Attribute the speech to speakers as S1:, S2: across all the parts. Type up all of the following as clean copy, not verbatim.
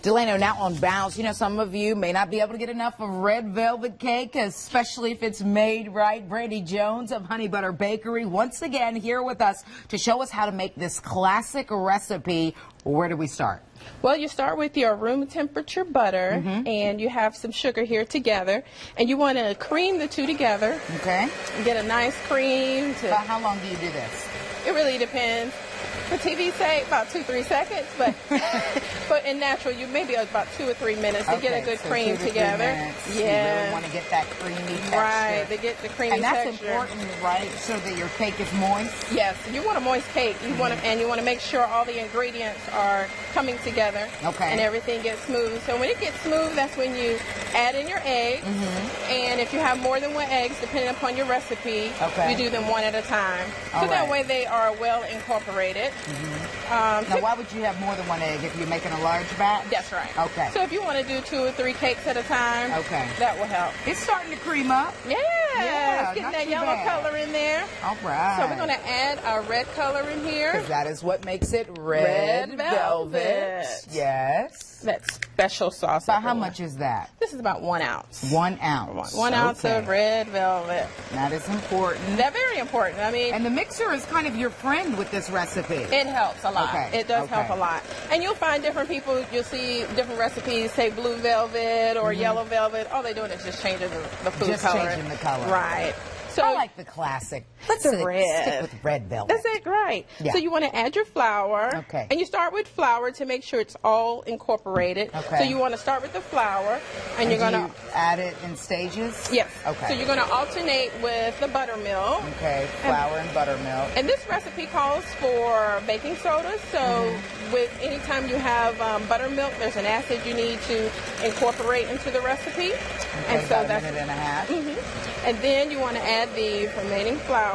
S1: Delano, now on Bounce, you know, some of you may not be able to get enough of red velvet cake, especially if it's made right. Brandy Jones of Honey Butter Bakery, once again here with us to show us how to make this classic recipe. Where do we start?
S2: Well, you start with your room temperature butter, and you have some sugar here together, and you want to cream the two together.
S1: Okay.
S2: And get a nice cream.
S1: About how long do you do this?
S2: It really depends. For TV's sake, about 2-3 seconds, but but in natural, you maybe about 2 or 3 minutes to get a good cream together.
S1: Yeah. You really want to get that creamy texture.
S2: Right, to get the creamy texture.
S1: And that's important, right? So that your cake is moist.
S2: Yes, you want a moist cake. You want to, and you want to make sure all the ingredients are coming together.
S1: Okay. And
S2: everything gets smooth. So when it gets smooth, that's when you add in your eggs. And if you have more than one eggs, depending upon your recipe, you do them one at a time. So that way they are well incorporated.
S1: Now, why would you have more than one egg if you're making a large batch?
S2: That's right.
S1: Okay.
S2: So if you want to do 2 or 3 cakes at a time, that will help.
S1: It's starting to cream up.
S2: Yeah, it's getting that yellow color in there.
S1: All right.
S2: So we're going to add our red color in here.
S1: Because that is what makes it red velvet. Yes.
S2: That special sauce.
S1: So how much is that?
S2: This is about 1 ounce.
S1: 1 ounce.
S2: 1 ounce of red velvet.
S1: That is important.
S2: That's very important. I mean,
S1: and the mixer is kind of your friend with this recipe.
S2: It helps a lot. It does help a lot. And you'll find different people, you'll see different recipes, say blue velvet or yellow velvet. All they're doing is just changing the food color.
S1: Just changing the color.
S2: Right. So
S1: I like the classic. Let's stick with red velvet.
S2: That's it, right. Yeah. So you want to add your flour.
S1: Okay.
S2: And you start with flour to make sure it's all incorporated.
S1: Okay.
S2: So you want to start with the flour, and you're going to
S1: add it in stages?
S2: Yes.
S1: Okay.
S2: So you're going to alternate with the buttermilk.
S1: Okay, flour and buttermilk.
S2: And this recipe calls for baking soda. So with anytime you have buttermilk, there's an acid you need to incorporate into the recipe.
S1: Okay, and so that's 1.5 minutes.
S2: And then you want to add the remaining flour.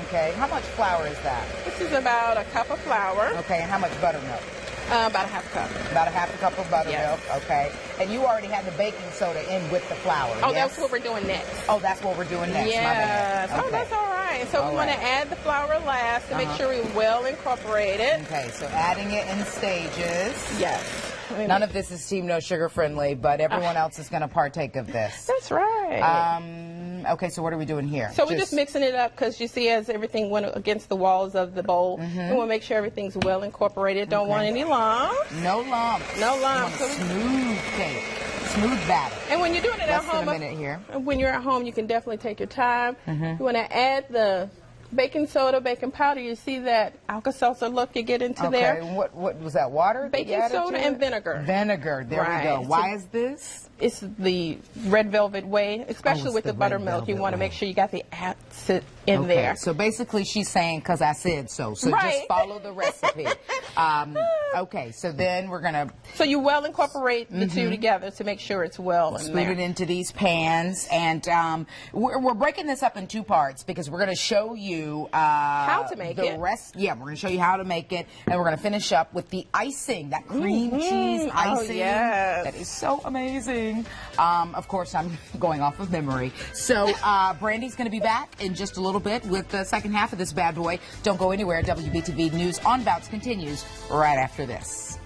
S1: Okay, how much flour is that?
S2: This is about 1 cup of flour.
S1: Okay, and how much buttermilk?
S2: About 1/2 cup.
S1: About 1/2 cup of buttermilk, okay. And you already had the baking soda in with the flour,
S2: Oh, that's what we're doing next.
S1: Oh, that's what we're doing next,
S2: yes.
S1: Okay.
S2: Oh, that's all right. So we want to add the flour last to make sure we well incorporate it.
S1: Okay, so adding it in stages.
S2: Yes.
S1: None of this is Team No Sugar friendly, but everyone else is going to partake of this.
S2: That's right.
S1: Okay, so what are we doing here?
S2: So we're just mixing it up because you see as everything went against the walls of the bowl, we want to make sure everything's well incorporated. Don't want any lumps.
S1: No lumps.
S2: No lumps.
S1: Smooth cake. Smooth batter.
S2: And when you're doing it at home,
S1: a minute here.
S2: When you're at home, you can definitely take your time. You want to add the baking soda, baking powder. You see that Alka-Seltzer look you get into there?
S1: Okay, what was that, water?
S2: Baking soda and vinegar.
S1: Vinegar, there we go. Why is this?
S2: It's the red velvet way, especially with the buttermilk. You want to make sure you got the acid in there.
S1: So basically she's saying, because I said so. So just follow the recipe. Okay, so then we're going to...
S2: So you well incorporate the two together to make sure it's well in there.
S1: Scoot it into these pans. And we're breaking this up in 2 parts because we're going to show you...
S2: how to make it.
S1: Yeah, we're going to show you how to make it. And we're going to finish up with the icing, that cream cheese icing.
S2: Oh, yes.
S1: That is so amazing. Of course, I'm going off of memory. So Brandy's going to be back in just a little bit with the second half of this bad boy. Don't go anywhere. WBTV News on Bounce continues right after this.